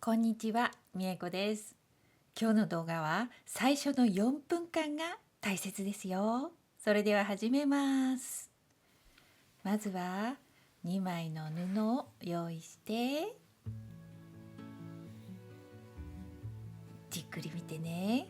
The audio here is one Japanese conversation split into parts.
こんにちは、みえこです。今日の動画は最初の4分間が大切ですよ。それでは始めます。まずは2枚の布を用意してじっくり見てね。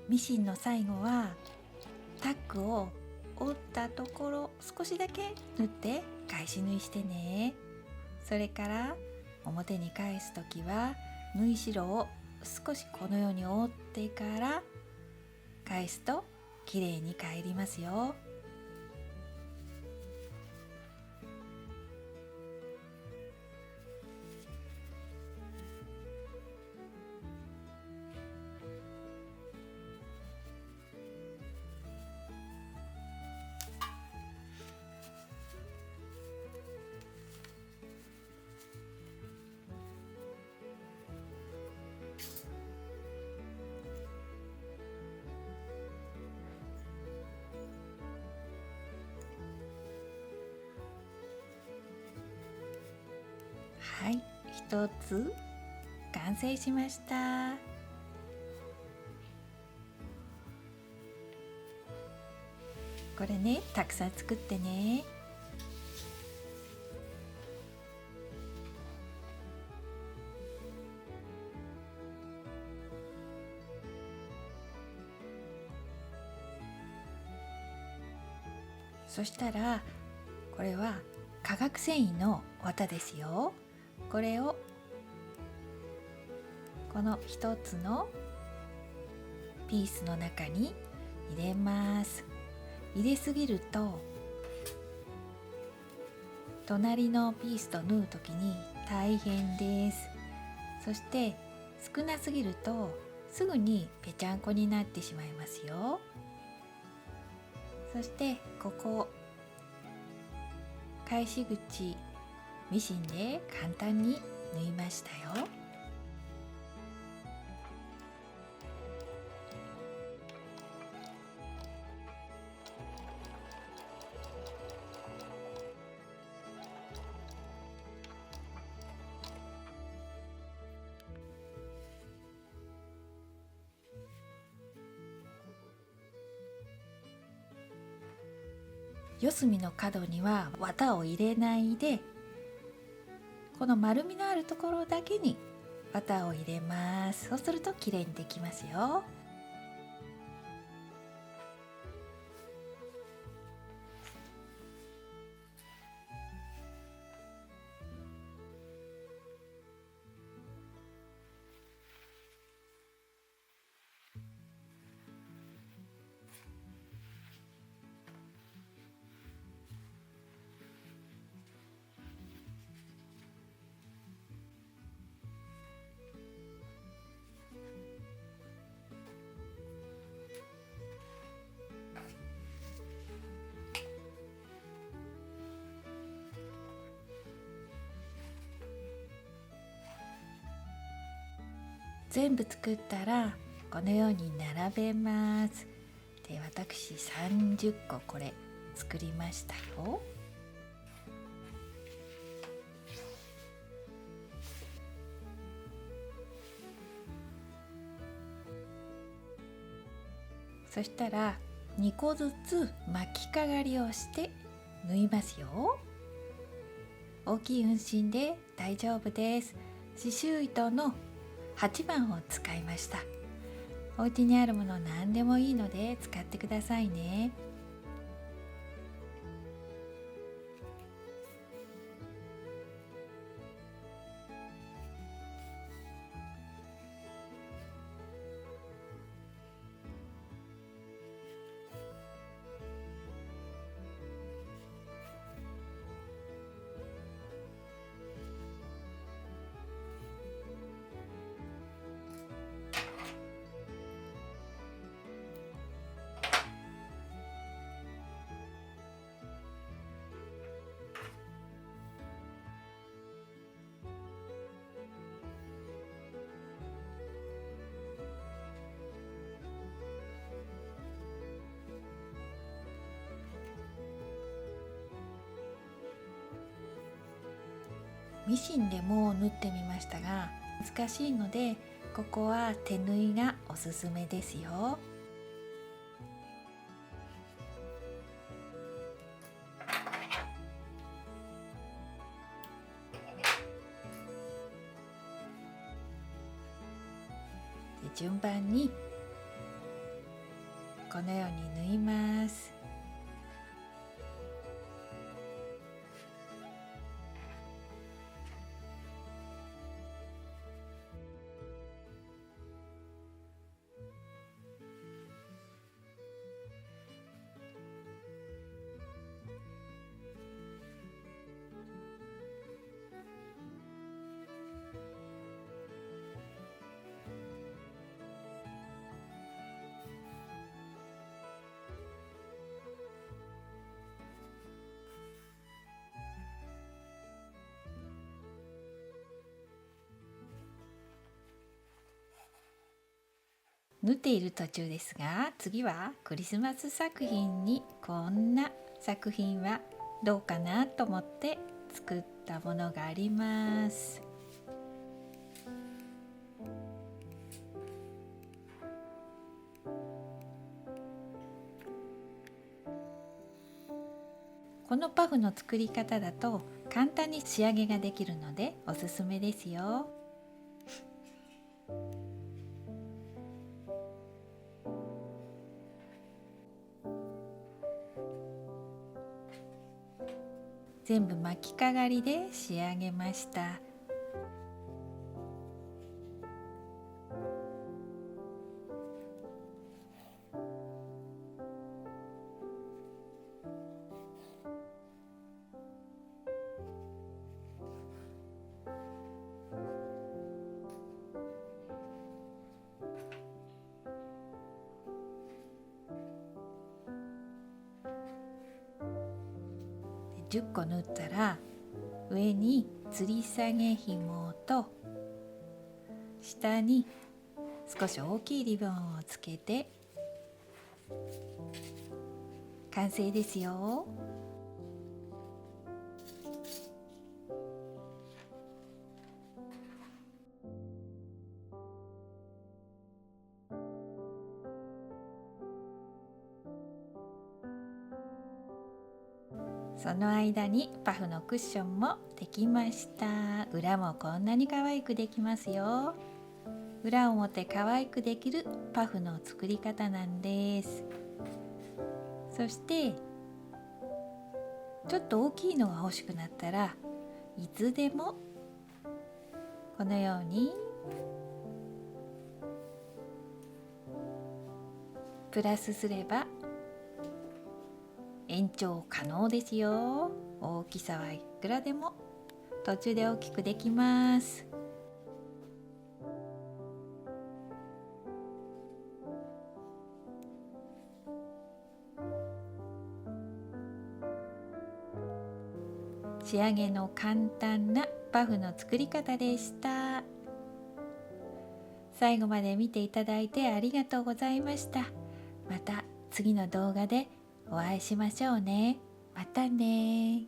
ミシンの最後はタックを折ったところ少しだけ縫って返し縫いしてね。それから表に返すときは縫い代を少しこのように折ってから返すときれいに返りますよ。はい、一つ完成しました。これね、たくさん作ってね。そしたらこれは化学繊維の綿ですよ。これをこの一つのピースの中に入れます。入れすぎると隣のピースと縫う時に大変です。そして少なすぎるとすぐにぺちゃんこになってしまいますよ。そしてここ返し口ミシンで簡単に縫いましたよ。四隅の角には綿を入れないで、この丸みのあるところだけに綿を入れます。そうするときれいにできますよ。全部作ったらこのように並べます。で、私30個これ作りましたよ。そしたら2個ずつ巻きかがりをして縫いますよ。大きい運針で大丈夫です。刺繍糸の8番を使いました。お家にあるもの何でもいいので使ってくださいね。ミシンでも縫ってみましたが難しいので、ここは手縫いがおすすめですよ。で、順番にこのように縫います。縫っている途中ですが、次はクリスマス作品にこんな作品はどうかなと思って作ったものがあります。このパフの作り方だと簡単に仕上げができるのでおすすめですよ。全部巻きかがりで仕上げました。10個縫ったら、上に吊り下げ紐と下に少し大きいリボンをつけて完成ですよ。その間にパフのクッションもできました。裏もこんなに可愛くできますよ。裏表可愛くできるパフの作り方なんです。そしてちょっと大きいのが欲しくなったらいつでもこのようにプラスすれば延長可能ですよ。大きさはいくらでも途中で大きくできます。仕上げの簡単なパフの作り方でした。最後まで見ていただいてありがとうございました。また次の動画でお会いしましょうね。またね。